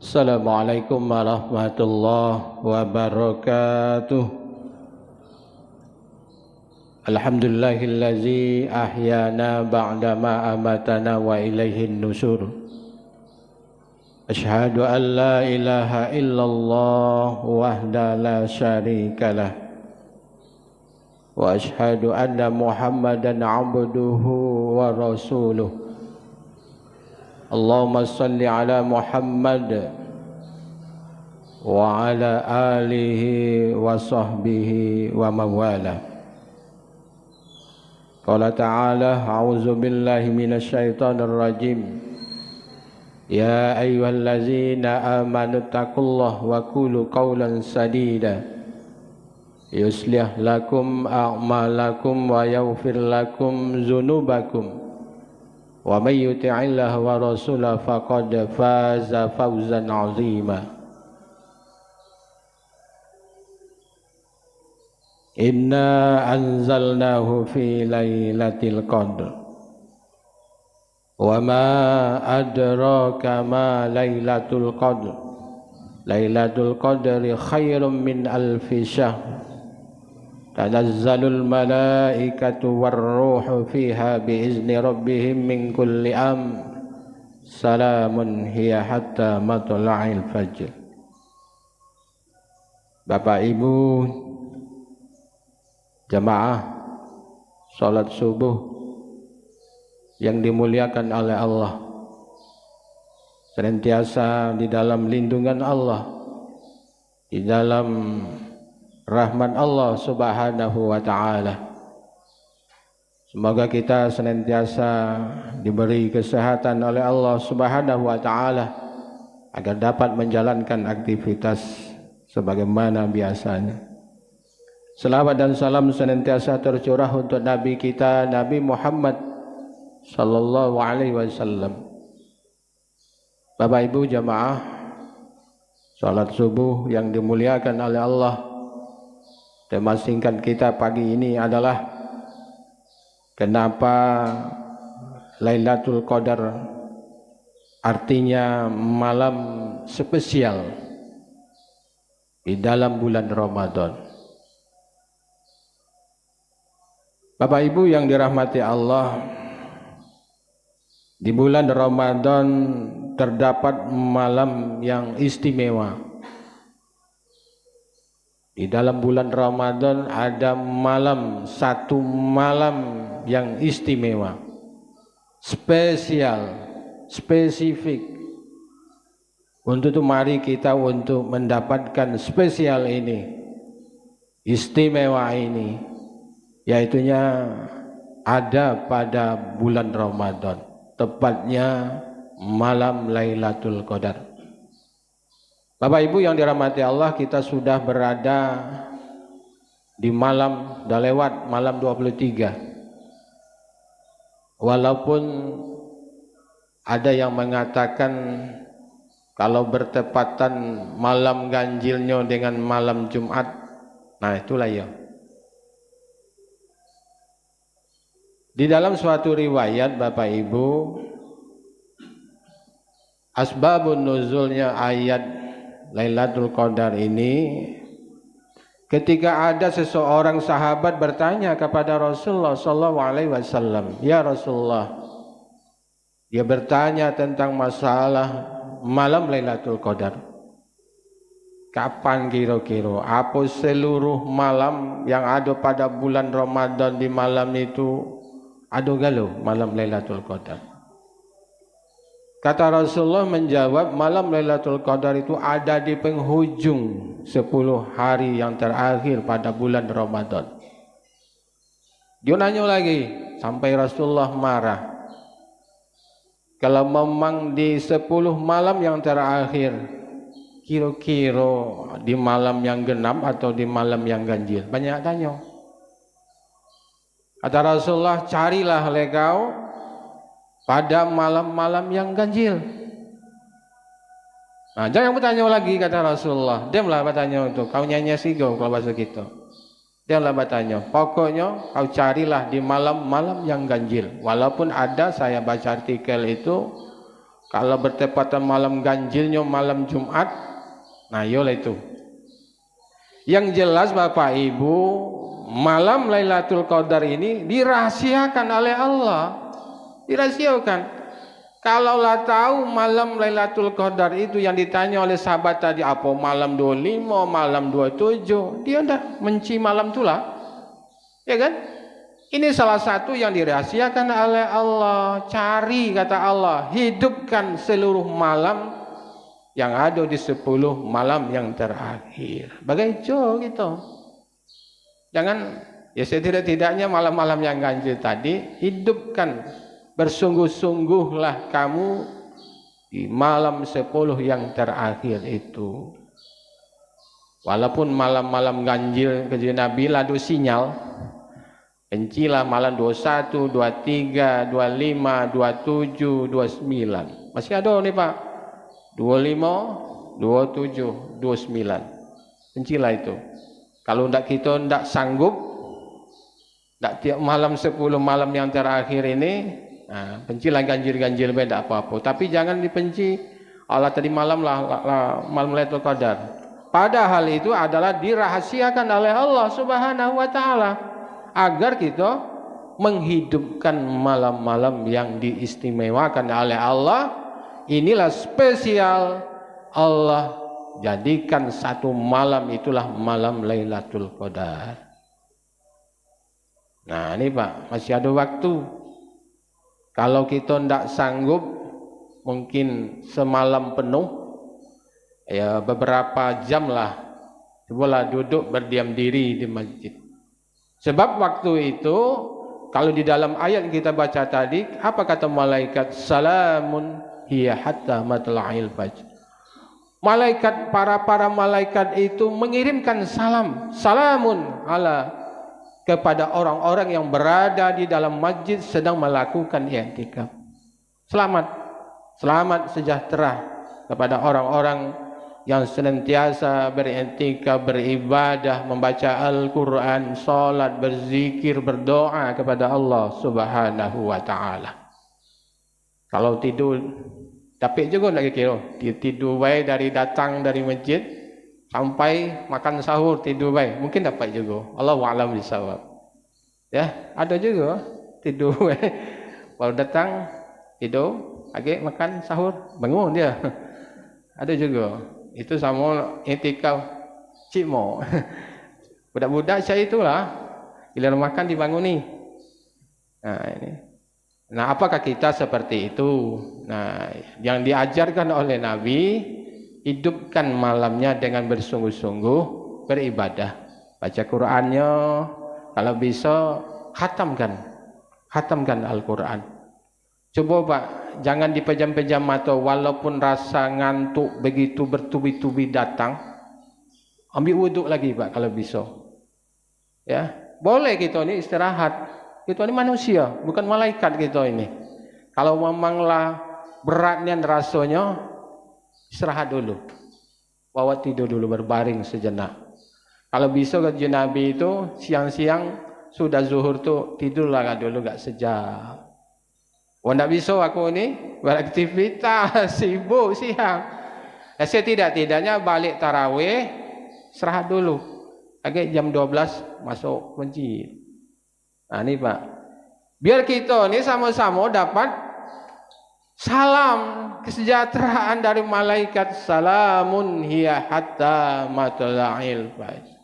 Assalamualaikum warahmatullahi wabarakatuh. Alhamdulillahillazi ahyana ba'dama amatana wa ilaihin nusur. Asyhadu an la ilaha illallah wahda la syarikalah. Wa asyhadu anna Muhammadan abduhu wa rasuluh. Allahumma salli ala Muhammad wa ala alihi wa sahbihi wa mawala. Qala ta'ala a'udzu billahi minasy syaithanir rajim. Ya ayyuhallazina amanu taqullaha wa qulu qawlan sadida. Yuslih lakum a'malakum wa yaghfir lakum dzunubakum. Wa may yuti'illah wa rasulahu faqad faza fawzan 'azima. Inna anzalnahu fi lailatul qadr. Wa ma adraka ma lailatul qadr. Lailatul qadri khairum min alfi syahr. Tanazzalul malaikatu warruhu fiha biizni rabbihim min kulli salamun hiya hatta matla'il fajr. Bapak Ibu jamaah salat subuh yang dimuliakan oleh Allah, senantiasa di dalam lindungan Allah, di dalam rahmat Allah subhanahu wa ta'ala. Semoga kita senantiasa diberi kesehatan oleh Allah subhanahu wa ta'ala agar dapat menjalankan aktivitas sebagaimana biasanya. Selawat dan salam senantiasa tercurah untuk Nabi kita, Nabi Muhammad sallallahu alaihi wasallam. Bapak Ibu jamaah salat subuh yang dimuliakan oleh Allah, tema singkat kita pagi ini adalah kenapa Lailatul Qadar artinya malam spesial di dalam bulan Ramadan. Bapak Ibu yang dirahmati Allah, di bulan Ramadan terdapat malam yang istimewa. Di dalam bulan Ramadan ada satu malam yang istimewa, spesial, spesifik. Untuk itu mari kita untuk mendapatkan spesial ini, istimewa ini, yaitunya ada pada bulan Ramadan, tepatnya malam Lailatul Qadar. Bapak Ibu yang dirahmati Allah, kita sudah berada di malam, sudah lewat malam 23. Walaupun ada yang mengatakan kalau bertepatan malam ganjilnya dengan malam Jumat, nah itulah ya. Di dalam suatu riwayat Bapak Ibu, asbabun nuzulnya ayat Lailatul Qadar ini, ketika ada seseorang sahabat bertanya kepada Rasulullah sallallahu alaihi wasallam, "Ya Rasulullah," dia bertanya tentang masalah malam Lailatul Qadar. Kapan kira-kira? Apa seluruh malam yang ada pada bulan Ramadan di malam itu ada galau malam Lailatul Qadar? Kata Rasulullah menjawab, malam Lailatul Qadar itu ada di penghujung 10 hari yang terakhir pada bulan Ramadan. Dia nanya lagi, sampai Rasulullah marah. Kalau memang di 10 malam yang terakhir, kira-kira di malam yang genap atau di malam yang ganjil? Banyak tanya. Kata Rasulullah, carilah lekau pada malam-malam yang ganjil. Nah, jangan bertanya lagi, kata Rasulullah. Diamlah bertanya itu, kau nyanyi sigo kalau bahasa kita. Diamlah bertanya. Pokoknya kau carilah di malam-malam yang ganjil. Walaupun ada saya baca artikel itu Kalau bertepatan malam ganjilnya malam Jumat, nah yolah itu. Yang jelas Bapak Ibu, malam Lailatul Qadar ini dirahasiakan oleh Allah. Dirahasiakan. Kalaulah tahu malam Lailatul Qadar itu yang ditanya oleh sahabat tadi, apa malam 25, malam 27, dia tidak menci malam itulah. Ya kan? Ini salah satu yang dirahasiakan oleh Allah. Cari, kata Allah, hidupkan seluruh malam yang ada di 10 malam yang terakhir. Bagaimana gitu? Jangan, ya setidak-tidaknya malam-malam yang ganjil tadi, hidupkan, bersungguh-sungguhlah kamu di malam 10 yang terakhir itu. Walaupun malam-malam ganjil ke Nabi ladu sinyal, bencilah malam 21, 23, 25, 27, 29. Masih ada nih Pak. 25, 27, 29. Bencilah itu. Kalau kita tidak sanggup, tidak tiap malam 10 malam yang terakhir ini, nah, bencilah ganjil-ganjil beda apa-apa. Tapi jangan dibenci. Allah tadi malam malam Lailatul Qadar. Padahal itu adalah dirahasiakan oleh Allah Subhanahu wa taala agar kita menghidupkan malam-malam yang diistimewakan oleh Allah. Inilah spesial Allah jadikan satu malam itulah malam Lailatul Qadar. Nah ini Pak, masih ada waktu. Kalau kita tidak sanggup, mungkin semalam penuh, ya beberapa jam lah, cobalah duduk berdiam diri di masjid. Sebab waktu itu, kalau di dalam ayat kita baca tadi, apa kata malaikat? Salamun hiya hatta matla'il fajr. Malaikat, para malaikat itu mengirimkan salam, salamun ala, kepada orang-orang yang berada di dalam masjid sedang melakukan i'tikaf. Selamat sejahtera kepada orang-orang yang senantiasa beriktikaf, beribadah, membaca Al-Quran, salat, berzikir, berdoa kepada Allah Subhanahu wa taala. Kalau tidur, tapi juga nak kira tidur baik dari datang dari masjid sampai makan sahur tidur baik, mungkin dapat juga. Allahu a'lam bishawab. Ya, ada juga tidur baik. Kalau datang tidur, agak makan sahur, bangun dia. Ada juga. Itu sama i'tikaf cikmo. Budak-budak saya itulah bila makan dibanguni. Nah ini. Nah, apakah kita seperti itu? Nah, yang diajarkan oleh Nabi, hidupkan malamnya dengan bersungguh-sungguh beribadah. Baca Qur'annya, kalau bisa khatamkan Al-Quran. Coba Pak, jangan dipejam-pejam mata walaupun rasa ngantuk begitu bertubi-tubi datang. Ambil wuduk lagi Pak kalau bisa. Ya, boleh kita ini istirahat. Kita ini manusia, bukan malaikat kita ini. Kalau memanglah beratnya rasanya, istirahat dulu. Bawa tidur dulu, berbaring sejenak. Kalau bisa ke Nabi itu siang-siang sudah zuhur tuh tidurlah dulu gak sejam. Oh, tidak bisa aku ini beraktivitas sibuk siang. Ya, setidak-tidaknya balik tarawih, istirahat dulu. Agak jam 12 masuk masjid. Nah ini Pak, biar kita ini sama-sama dapat salam kesejahteraan dari malaikat. Salamun hiya hatta matla'il fajr.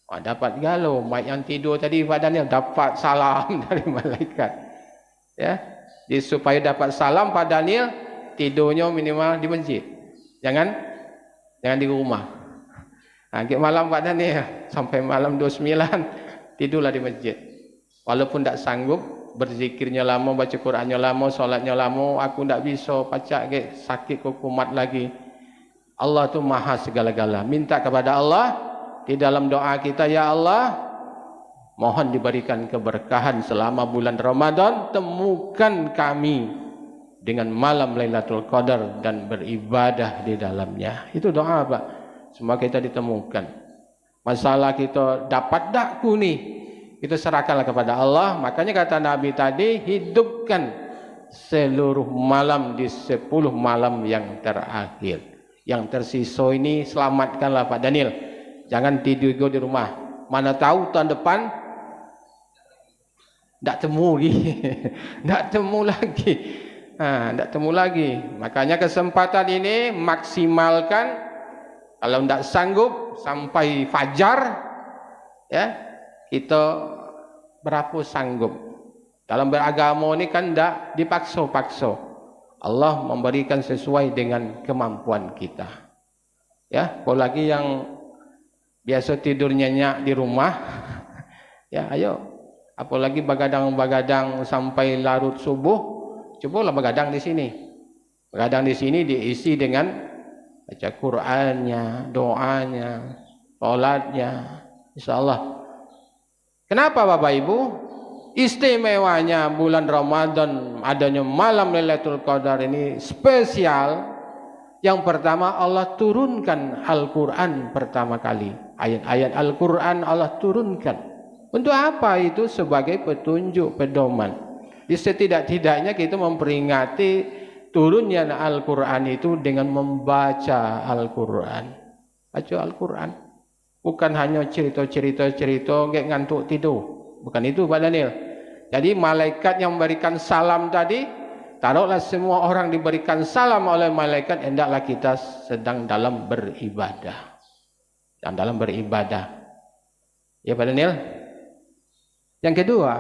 Oh, dapat galau, baik yang tidur tadi badannya dapat salam dari malaikat. Ya. Jadi supaya dapat salam Pak Daniel, tidurnya minimal di masjid. Jangan di rumah. Nah, malam Pak Daniel sampai malam 29 tidurlah di masjid. Walaupun tidak sanggup, berzikirnya lama, baca Qurannya lama, solatnya lama, aku tidak bisa, pacak sakit kumat lagi. Allah itu maha segala-gala. Minta kepada Allah di dalam doa kita, ya Allah, mohon diberikan keberkahan selama bulan Ramadan, temukan kami dengan malam Lailatul Qadar dan beribadah di dalamnya. Itu doa Pak. Semua kita ditemukan. Masalah kita dapat tak nih, itu serahkanlah kepada Allah. Makanya kata Nabi tadi, hidupkan seluruh malam di 10 malam yang terakhir. Yang tersisa ini selamatkanlah Pak Daniel. Jangan tidur di rumah. Mana tahu tahun depan tak temu lagi. Tak temu lagi. Tak temu lagi. Makanya kesempatan ini maksimalkan. Kalau tak sanggup sampai fajar, ya kita berapa sanggup. Dalam beragama ini kan tak dipaksa-paksa. Allah memberikan sesuai dengan kemampuan kita. Ya, apalagi yang biasa tidur nyenyak di rumah, ya ayo. Apalagi begadang-begadang sampai larut subuh, cobalah begadang di sini. Begadang di sini diisi dengan baca Qur'annya, doanya, salatnya, insyaallah. Kenapa Bapak Ibu? Istimewanya bulan Ramadan, adanya malam Lailatul Qadar ini spesial. Yang pertama, Allah turunkan Al-Quran pertama kali. Ayat-ayat Al-Quran Allah turunkan. Untuk apa itu? Sebagai petunjuk, pedoman. Di setidak-tidaknya kita memperingati turunnya Al-Quran itu dengan membaca Al-Quran. Baca Al-Quran. Bukan hanya cerita-cerita kayak ngantuk tidur. Bukan itu Pak Daniel. Jadi malaikat yang memberikan salam tadi, taruhlah semua orang diberikan salam oleh malaikat, hendaklah kita sedang dalam beribadah. Dalam beribadah. Ya Pak Daniel. Yang kedua,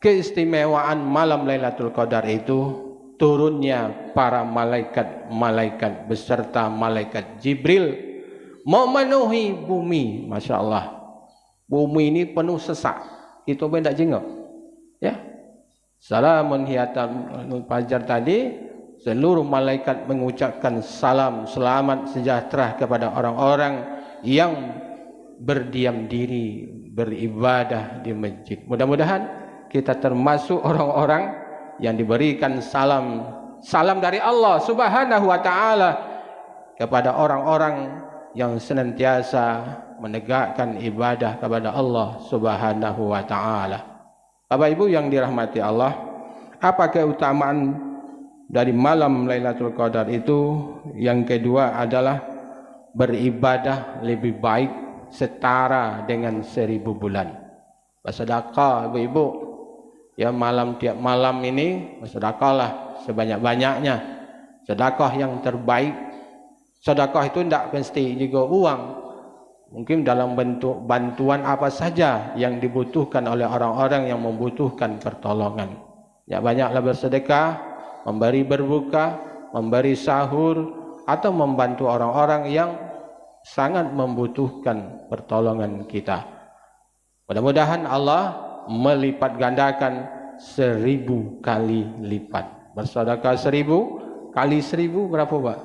keistimewaan malam Lailatul Qadar itu turunnya para malaikat beserta malaikat Jibril memenuhi bumi. Masya Allah, bumi ini penuh sesak, itu pun tak jenguk ya. Salamun hiyatan fajar tadi, seluruh malaikat mengucapkan salam selamat sejahtera kepada orang-orang yang berdiam diri beribadah di masjid. Mudah-mudahan kita termasuk orang-orang yang diberikan salam dari Allah Subhanahu wa taala kepada orang-orang yang senantiasa menegakkan ibadah kepada Allah Subhanahu wa taala. Bapak Ibu yang dirahmati Allah, apa keutamaan dari malam Lailatul Qadar itu? Yang kedua adalah beribadah lebih baik setara dengan 1000 bulan. Bersedekah Ibu-ibu. Ya tiap malam ini bersedekahlah sebanyak-banyaknya. Sedekah yang terbaik. Sedekah itu tidak mesti juga uang. Mungkin dalam bentuk bantuan apa saja yang dibutuhkan oleh orang-orang yang membutuhkan pertolongan. Ya banyaklah bersedekah, memberi berbuka, memberi sahur, atau membantu orang-orang yang sangat membutuhkan pertolongan kita. Mudah-mudahan Allah melipat gandakan 1000 kali lipat. Bersedekah 1000 kali 1000 berapa Pak?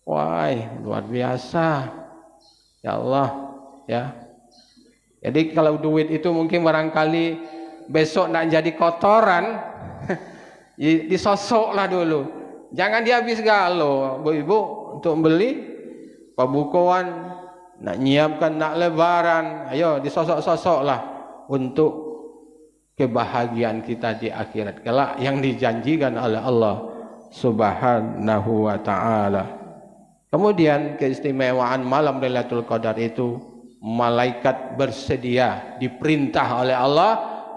Wah, luar biasa. Ya Allah, ya. Jadi kalau duit itu mungkin barangkali besok nak jadi kotoran, disosoklah dulu. Jangan dihabis galau, Bu-ibu, untuk beli pembukuan, nak nyiapkan nak lebaran. Ayo disosok-sosoklah untuk kebahagiaan kita di akhirat kelak yang dijanjikan oleh Allah Subhanahu wa taala. Kemudian keistimewaan malam Lailatul Qadar itu, malaikat bersedia diperintah oleh Allah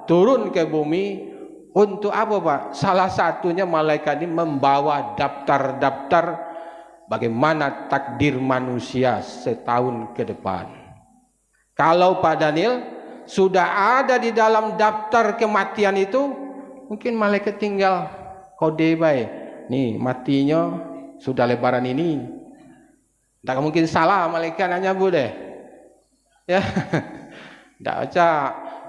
turun ke bumi untuk apa Pak? Salah satunya malaikat ini membawa daftar-daftar bagaimana takdir manusia setahun ke depan. Kalau Pak Daniel sudah ada di dalam daftar kematian itu, mungkin malaikat tinggal kode baik. Nih matinya sudah lebaran ini. Tak mungkin salah malaikat hanya boleh. Ya. Tak baca.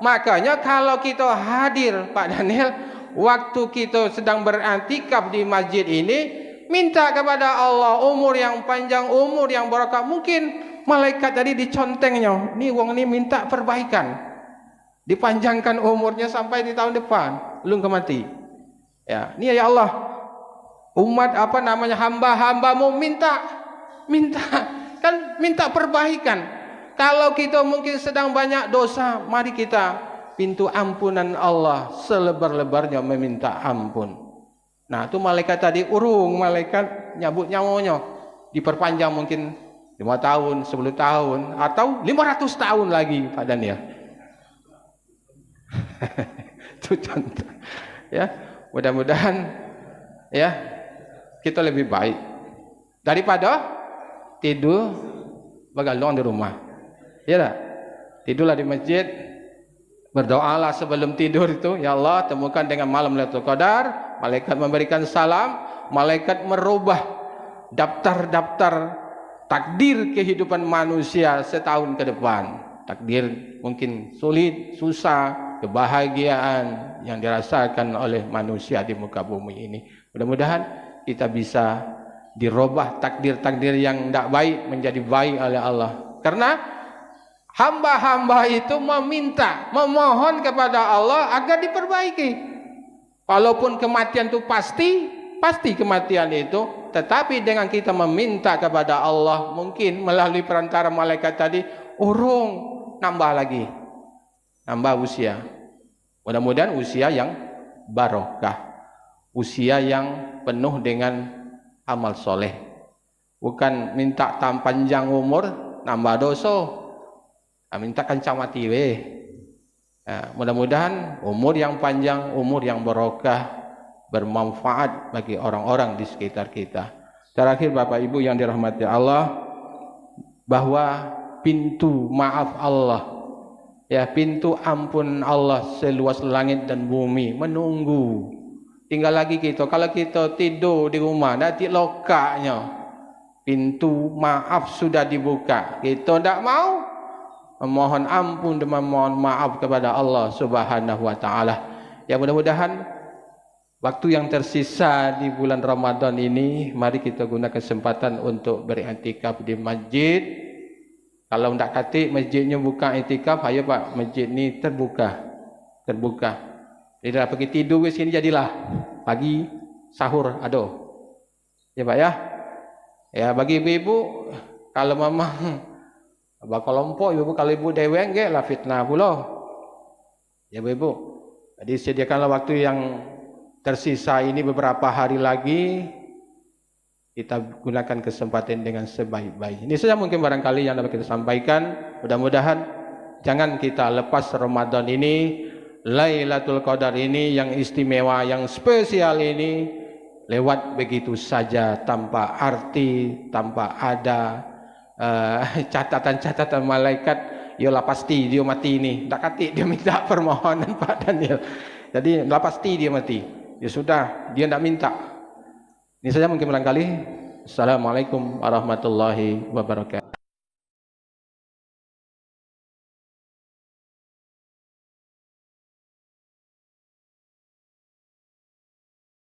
Makanya kalau kita hadir Pak Daniel, waktu kita sedang berantikaf di masjid ini, minta kepada Allah umur yang panjang, umur yang barakah. Mungkin malaikat tadi dicontengnya, nih wong ini minta perbaikan, dipanjangkan umurnya sampai di tahun depan, belum kemati. Ya, ini ya Allah, umat hamba-hambamu minta kan minta perbaikan. Kalau kita mungkin sedang banyak dosa, mari kita pintu ampunan Allah selebar-lebarnya meminta ampun. Nah, itu malaikat tadi urung, malaikat nyabut nyawanya diperpanjang mungkin 5 tahun, 10 tahun atau 500 tahun lagi Pak Daniel. Itu contoh. Ya, mudah-mudahan ya kita lebih baik daripada tidur begalong di rumah. Ya tak? Tidurlah di masjid, berdoalah sebelum tidur itu, ya Allah temukan dengan malam Lailatul Qadar, malaikat memberikan salam, malaikat merubah daftar-daftar takdir kehidupan manusia setahun ke depan. Takdir mungkin sulit, susah, kebahagiaan yang dirasakan oleh manusia di muka bumi ini. Mudah-mudahan kita bisa dirubah takdir-takdir yang tidak baik menjadi baik oleh Allah. Karena hamba-hamba itu meminta, memohon kepada Allah agar diperbaiki. Walaupun kematian itu pasti kematian itu, tetapi dengan kita meminta kepada Allah, mungkin melalui perantara malaikat tadi, urung nambah lagi, nambah usia. Mudah-mudahan usia yang barokah, usia yang penuh dengan amal soleh. Bukan minta panjang umur, nambah dosa. Minta kencang mati weh. Mudah-mudahan umur yang panjang, umur yang barokah, bermanfaat bagi orang-orang di sekitar kita. Terakhir Bapak Ibu yang dirahmati Allah, bahwa pintu maaf Allah, ya pintu ampun Allah seluas langit dan bumi menunggu. Tinggal lagi kita, kalau kita tidur di rumah nanti lokaknya, pintu maaf sudah dibuka, kita tidak mau memohon ampun dan memohon maaf kepada Allah Subhanahu wa taala. Ya mudah-mudahan waktu yang tersisa di bulan Ramadan ini, mari kita guna kesempatan untuk beriktikaf di masjid. Kalau tidak kata masjidnya buka iktikaf, ayo Pak, masjid ni terbuka. Jadi dah pergi tidur di sini jadilah. Pagi sahur aduh. Ya Pak ya. Ya bagi ibu-ibu, kalau memang bakal lompok ibu, kalau ibu deweng ke lah fitnah pula. Ya ibu. Jadi sediakanlah waktu yang tersisa ini beberapa hari lagi, kita gunakan kesempatan dengan sebaik-baik. Ini saja mungkin barangkali yang dapat kita sampaikan. Mudah-mudahan jangan kita lepas Ramadan ini, Lailatul Qadar ini yang istimewa, yang spesial ini lewat begitu saja tanpa arti, tanpa ada catatan-catatan malaikat. Yolah pasti dia mati ini. Tak kata dia minta permohonan Pak Daniel. Jadi lah pasti dia mati. Ya sudah, dia tidak minta. Ini saja mungkin barangkali. Assalamualaikum warahmatullahi wabarakatuh.